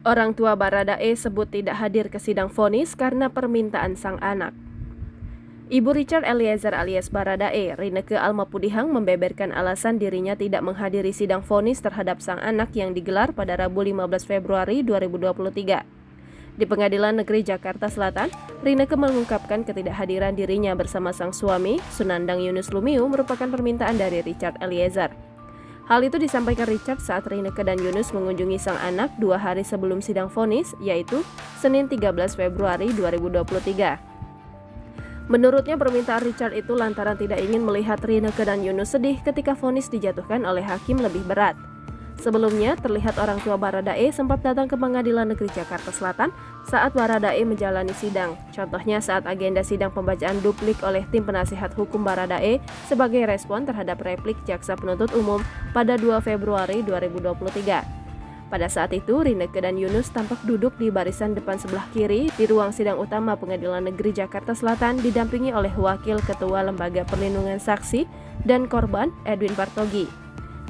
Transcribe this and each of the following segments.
Orang tua Baradae sebut tidak hadir ke sidang vonis karena permintaan sang anak. Ibu Richard Eliezer alias Baradae, Rinneke Almapudihang, membeberkan alasan dirinya tidak menghadiri sidang vonis terhadap sang anak yang digelar pada Rabu 15 Februari 2023. Di Pengadilan Negeri Jakarta Selatan, Rinneke mengungkapkan ketidakhadiran dirinya bersama sang suami, Sunandang Yunus Lumiu, merupakan permintaan dari Richard Eliezer. Hal itu disampaikan Richard saat Rinneke dan Yunus mengunjungi sang anak 2 hari sebelum sidang vonis, yaitu Senin 13 Februari 2023. Menurutnya permintaan Richard itu lantaran tidak ingin melihat Rinneke dan Yunus sedih ketika vonis dijatuhkan oleh hakim lebih berat. Sebelumnya, terlihat orang tua Baradae sempat datang ke Pengadilan Negeri Jakarta Selatan saat Baradae menjalani sidang. Contohnya saat agenda sidang pembacaan duplik oleh tim penasihat hukum Baradae sebagai respon terhadap replik jaksa penuntut umum pada 2 Februari 2023. Pada saat itu, Rinneke dan Yunus tampak duduk di barisan depan sebelah kiri di ruang sidang utama Pengadilan Negeri Jakarta Selatan didampingi oleh Wakil Ketua Lembaga Perlindungan Saksi dan Korban Edwin Partogi.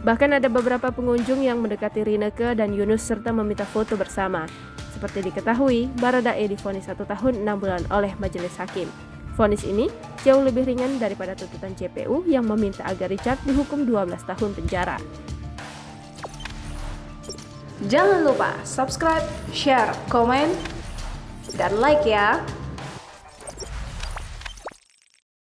Bahkan ada beberapa pengunjung yang mendekati Rinneke dan Yunus serta meminta foto bersama. Seperti diketahui, Baradae divonis 1 tahun 6 bulan oleh majelis hakim. Vonis ini jauh lebih ringan daripada tuntutan JPU yang meminta agar Richard dihukum 12 tahun penjara. Jangan lupa subscribe, share, komen, dan like ya!